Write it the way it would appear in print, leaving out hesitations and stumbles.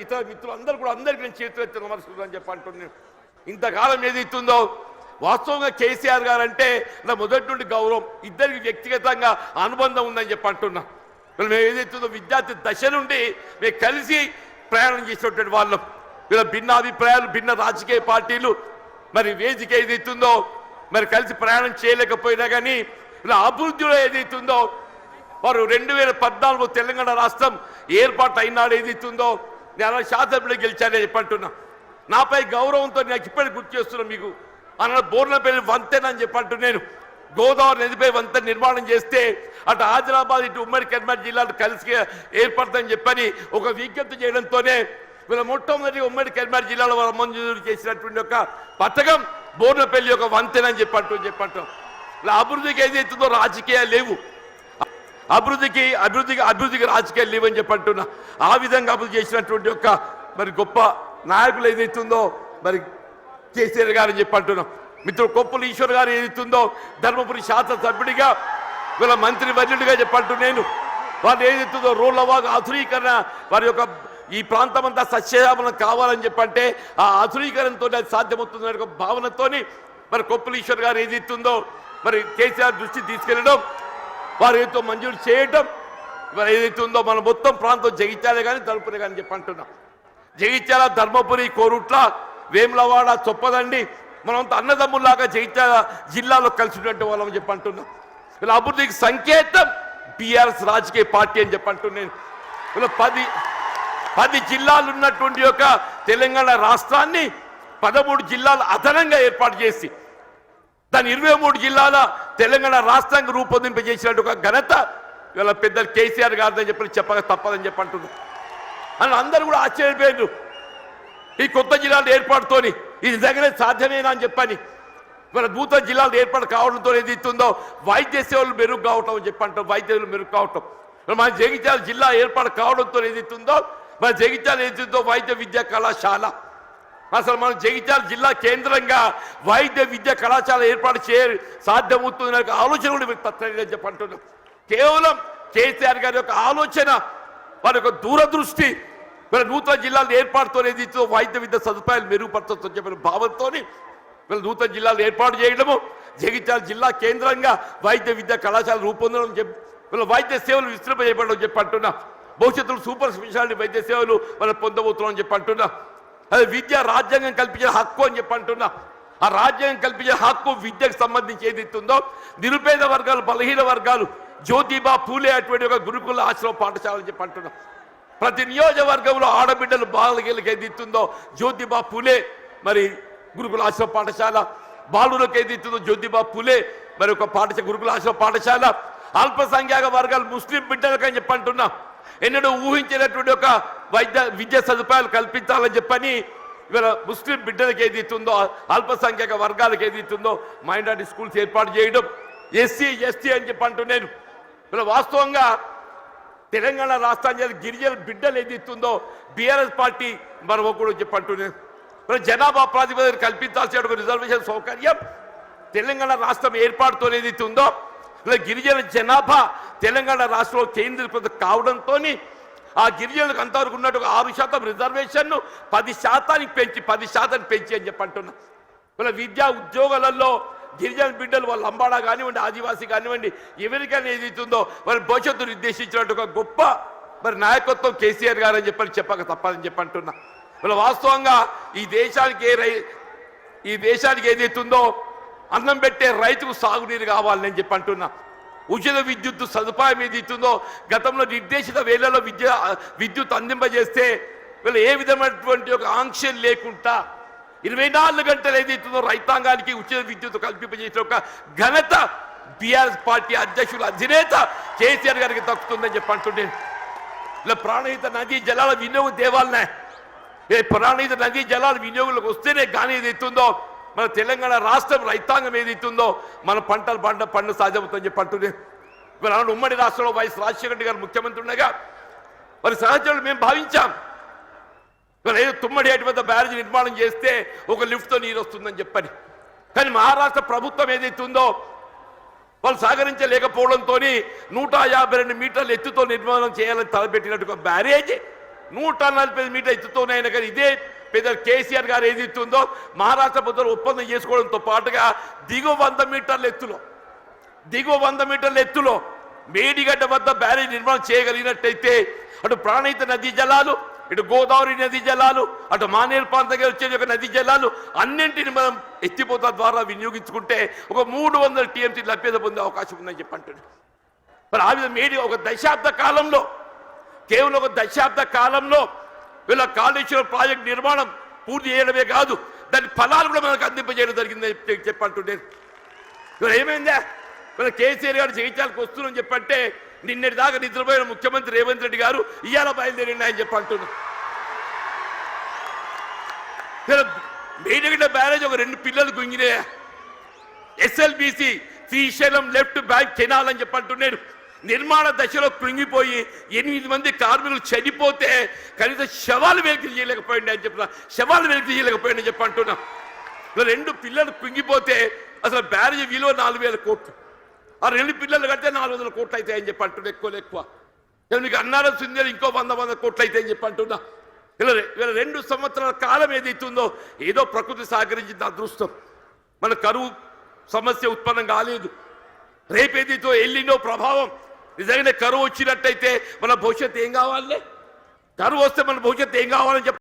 ఇతర మిత్రులు అందరూ కూడా అందరికీ నేను చేతులెత్తి నమస్కరిస్తున్నాను చెప్పి అంటున్నాను. ఇంతకాలం ఏదైతుందో వాస్తవంగా కేసీఆర్ గారు అంటే నా మొదటి నుండి గౌరవం, ఇద్దరికి వ్యక్తిగతంగా అనుబంధం ఉందని చెప్పి అంటున్నా. మేము ఏదైతుందో విద్యార్థి దశ నుండి మేము కలిసి ప్రయాణం చేసినటువంటి వాళ్ళం. వీళ్ళ భిన్న అభిప్రాయాలు, భిన్న రాజకీయ పార్టీలు, మరి వేదిక ఏదైతుందో మరి కలిసి ప్రయాణం చేయలేకపోయినా కానీ ఇలా అభివృద్ధిలో ఏదైతుందో వారు 2014 తెలంగాణ రాష్ట్రం ఏర్పాటు అయినాడు ఏదైతుందో నేను శాసనసభ్యులు గెలిచానని చెప్పంటున్నా. నాపై గౌరవంతో నాకు ఇప్పటికి గుర్తు చేస్తున్నాను. మీకు అన్న బోర్నపల్లి వంతెన అని చెప్పంటూ నేను గోదావరి నదిపై వంతెన నిర్మాణం చేస్తే అటు ఆదిలాబాద్ ఇటు ఉమ్మడి కరీంనగర్ జిల్లాలు కలిసి ఏర్పడతాయని చెప్పని ఒక విజ్ఞప్తి చేయడంతోనే వీళ్ళ మొట్టమొదటి ఉమ్మడి కరీంనగర్ జిల్లాలో వారు మంజూరు చేసినటువంటి ఒక పథకం బోర్నపల్లి ఒక వంతెన అని చెప్పంటాం. ఇలా అభివృద్ధికి ఏదైతుందో రాజకీయాలు లేవు, అభివృద్ధికి రాజకీయాలు లేవని చెప్పంటున్నా. ఆ విధంగా అభివృద్ధి చేసినటువంటి ఒక మరి గొప్ప నాయకులు ఏదైతుందో మరి కేసీఆర్ గారు అని చెప్పంటున్నాం. మిత్రుడు కొప్పుల ఈశ్వర్ గారు ఏదైతుందో ధర్మపురి శాసనసభ్యుడిగా వీళ్ళ మంత్రి వర్యుడిగా చెప్పంటూ నేను వాళ్ళు ఏదైతుందో రోడ్ల వాగు ఆధునీకరణ వారి యొక్క ఈ ప్రాంతం అంతా సస్యశ్యామలం కావాలని చెప్పంటే ఆ ఆధునీకరణతో అది సాధ్యమవుతుందనే ఒక భావనతోని మరి కొప్పుల ఈశ్వర్ గారు ఏదైతుందో మరి కేసీఆర్ దృష్టి తీసుకెళ్ళడం, వారు ఏదో మంజూరు చేయటం, మరి ఏదైతుందో మన మొత్తం ప్రాంతం జగిత్యాలే కానీ ధర్మపురి కానీ చెప్పంటున్నాం. జగిత్యాల, ధర్మపురి, కోరుట్ల, వేములవాడ, చొప్పదండి మనంతా అన్నదమ్ముల్లాగా జగిత్యాల జిల్లాలో కలిసినటువంటి వాళ్ళని చెప్పంటున్నాం. వీళ్ళ అభివృద్ధికి సంకేతం బీఆర్ఎస్ రాజకీయ పార్టీ అని చెప్పంటున్నాను. వీళ్ళ 10 జిల్లాలు ఉన్నటువంటి యొక్క తెలంగాణ రాష్ట్రాన్ని 13 జిల్లాలు అదనంగా ఏర్పాటు చేసి దాని 23 జిల్లాల తెలంగాణ రాష్ట్రానికి రూపొందింపజేసినట్టు ఒక ఘనత వీళ్ళ పెద్దలు కేసీఆర్ గారిని చెప్పక తప్పదని చెప్పంటున్నారు. అని అందరూ కూడా ఆశ్చర్యపోయారు. ఈ కొత్త జిల్లాల ఏర్పాటుతోని ఇది నిజంగానే సాధ్యమేనా అని చెప్పని వీళ్ళ నూతన జిల్లాలు ఏర్పాటు కావడంతో ఏదైతుందో వైద్య సేవలు మెరుగు కావటం అని చెప్పంటాం. వైద్య సేవలు మెరుగు కావటం మన జగిత్యాల జిల్లా ఏర్పాటు కావడంతో ఏదైతుందో మన జగిత్యాల ఏదైతుందో వైద్య విద్యా కళాశాల అసలు మన జగిత్యాల జిల్లా కేంద్రంగా వైద్య విద్యా కళాశాల ఏర్పాటు సాధ్యమవుతుందనే ఆలోచన కూడా మీకు తప్పని చెప్పంటున్నాం. కేవలం కేసీఆర్ గారి యొక్క ఆలోచన, వారి యొక్క దూరదృష్టి, వీళ్ళ నూతన జిల్లాలు ఏర్పాటుతో ఏదైతే వైద్య విద్య సదుపాయాలు మెరుగుపరచొచ్చని చెప్పిన భావంతో వీళ్ళ నూతన జిల్లాలు ఏర్పాటు చేయడము, జగిత్యాల జిల్లా కేంద్రంగా వైద్య విద్యా కళాశాల రూపొందడం, వీళ్ళ వైద్య సేవలు విస్తృంపజేయబడడం చెప్పంటున్నా. భవిష్యత్తులో సూపర్ స్పెషాలిటీ వైద్య సేవలు మనం పొందబోతున్నాం అని చెప్పంటున్నా. అది విద్య రాజ్యాంగం కల్పించిన హక్కు అని చెప్పంటున్నా. ఆ రాజ్యాంగం కల్పించిన హక్కు విద్యకు సంబంధించి ఏదైతుందో నిరుపేద వర్గాలు, బలహీన వర్గాలు, జ్యోతిబా పూలే అటువంటి ఒక గురుకుల ఆశ్రమ పాఠశాల అని చెప్పంటున్నా. ప్రతి నియోజకవర్గంలో ఆడబిడ్డలు బాలకి ఏదైతుందో జ్యోతిబా పూలే మరి గురుకుల ఆశ్రమ పాఠశాల, బాలులకు ఏదైతుందో జ్యోతిబా పూలే మరి ఒక పాఠశాల గురుకుల ఆశ్రమ పాఠశాల, అల్పసంఖ్యాక వర్గాలు ముస్లిం బిడ్డలకు అని చెప్పంటున్నా. ఎన్నడూ ఊహించినటువంటి ఒక విద్యా సదుపాయాలు కల్పించాలని చెప్పని ఇవాళ ముస్లిం బిడ్డలకు ఏదైతుందో అల్పసంఖ్యాక వర్గాలకు ఏదైతుందో మైనారిటీ స్కూల్స్ ఏర్పాటు చేయడం, ఎస్సీ ఎస్టీ అని చెప్పంటున్నాను. ఇలా వాస్తవంగా తెలంగాణ రాష్ట్రానికి గిరిజన బిడ్డలు ఏదైతుందో బీఆర్ఎస్ పార్టీ మనం కూడా చెప్పంటున్నాను. మరి జనాభా ప్రాతిపదికన కల్పించాల్సిన రిజర్వేషన్ సౌకర్యం తెలంగాణ రాష్ట్రం ఏర్పాటుతో ఏదైతుందో ఇలా గిరిజన జనాభా తెలంగాణ రాష్ట్రంలో కేంద్రీకృతం కావడంతో ఆ గిరిజనులకు అంతవరకు ఉన్నట్టు 6% రిజర్వేషన్ను 10% పెంచి అని చెప్పంటున్నా. ఇలా విద్యా ఉద్యోగాలలో గిరిజన బిడ్డలు వాళ్ళ లంబాడా కానివ్వండి, ఆదివాసీ కానివ్వండి, ఎవరికైనా ఏదైతుందో వారి భవిష్యత్తు నిర్దేశించినట్టు ఒక గొప్ప మరి నాయకత్వం కేసీఆర్ గారు అని చెప్పక తప్పదని చెప్పంటున్నా. ఇలా వాస్తవంగా ఈ దేశానికి ఏదైతుందో అన్నం పెట్టే రైతుకు సాగునీరు కావాలని చెప్పంటున్నా. ఉచిత విద్యుత్ సదుపాయం ఏదైతుందో గతంలో నిర్దేశిత వేళల్లో విద్యుత్ అందింపజేస్తే వీళ్ళు ఏ విధమైనటువంటి ఒక ఆంక్షలు లేకుండా 24 గంటలు ఏదైతుందో రైతాంగానికి ఉచిత విద్యుత్ కల్పింపజేసిన ఒక ఘనత బీఆర్ఎస్ పార్టీ అధ్యక్షుల అధినేత కేసీఆర్ గారికి దక్కుతుందని చెప్పంటుండే. ఇలా ప్రాణహిత నదీ జలాల వినియోగం తేవాలనే, ప్రాణహిత నదీ జలాల వినియోగంలోకి వస్తేనే కానీ ఏదైతుందో మన తెలంగాణ రాష్ట్రం రైతాంగం ఏదైతుందో మన పంటలు పండు సాధ్యమవుతుందని చెప్పంటుండే. ఇవాళ ఉమ్మడి రాష్ట్రంలో వైఎస్ రాజశేఖర రెడ్డి గారు ముఖ్యమంత్రి ఉండగా మరి సహచరులు మేము భావించాం ఇవాళ ఏదో తుమ్మడి ఏటి వద్ద బ్యారేజ్ నిర్మాణం చేస్తే ఒక లిఫ్ట్తో నీరు వస్తుందని చెప్పని. కానీ మహారాష్ట్ర ప్రభుత్వం ఏదైతుందో వాళ్ళు సహకరించలేకపోవడంతో 152 మీటర్ల ఎత్తుతో నిర్మాణం చేయాలని తలపెట్టినట్టు బ్యారేజ్ 140 మీటర్ ఎత్తుతోనైనా కానీ ఇదే పెద్ద కేసీఆర్ గారు ఏది ఎత్తుందో మహారాష్ట్ర ప్రభుత్వం ఒప్పందం చేసుకోవడంతో పాటుగా దిగువ 100 మీటర్ల ఎత్తులో మేడిగడ్డ వద్ద బ్యారేజ్ నిర్మాణం చేయగలిగినట్టయితే అటు ప్రాణహిత నదీ జలాలు, ఇటు గోదావరి నదీ జలాలు, అటు మానేరు ప్రాంతంగా వచ్చే నదీ జలాలు అన్నింటిని మనం ఎత్తిపోత ద్వారా వినియోగించుకుంటే ఒక 300 టీఎంసీ లభ్యత పొందే అవకాశం ఉందని చెప్పంటున్నాను. మరి ఆ విధంగా కేవలం ఒక దశాబ్ద కాలంలో వీళ్ళ కాళేశ్వరం ప్రాజెక్ట్ నిర్మాణం పూర్తి చేయడమే కాదు, దాని ఫలాలు కూడా మనకు అందింపజేయడం జరిగిందని చెప్పంటుండేది. ఇవాళ ఏమైందా? మన కేసీఆర్ గారు జయించాలకు వస్తున్నామని చెప్పంటే నిన్నటి దాకా నిద్రపోయిన ముఖ్యమంత్రి రేవంత్ రెడ్డి గారు ఇవాళ బయలుదేరిండి అని చెప్పంటున్నాం. మేడిగడ్డ బ్యారేజ్ ఒక 2 పిల్లలు గుంగినే SLBC Srisailam left bank canal అని చెప్పంటున్నాడు. నిర్మాణ దశలో కృంగిపోయి 8 మంది కార్మికులు చనిపోతే కనీసం శవాలు వెలికి చేయలేకపోయింది అని చెప్తున్నా. శవాలు వెలికి చేయలేకపోయింది అని చెప్పంటున్నా. 2 పిల్లలు కృంగిపోతే అసలు బ్యారేజ్ విలువ 4000 కోట్లు. ఆ 2 పిల్లలు కడితే 400 కోట్లు అవుతాయని చెప్పి అంటున్నా. ఎక్కువ మీకు అన్నారం సుందరం ఇంకో 100 కోట్లు అవుతాయని చెప్పి అంటున్నా. ఇలా 2 సంవత్సరాల కాలం ఏదైతుందో ఏదో ప్రకృతి సహకరించింది అదృష్టం. మన కరువు సమస్య ఉత్పన్నం కాలేదు. రేపేదైతే ఎల్లినో ప్రభావం నిజంగానే కరువు వచ్చినట్టయితే మన భవిష్యత్తు ఏం కావాలి? కరువు వస్తే మన భవిష్యత్తు ఏం కావాలని చెప్పి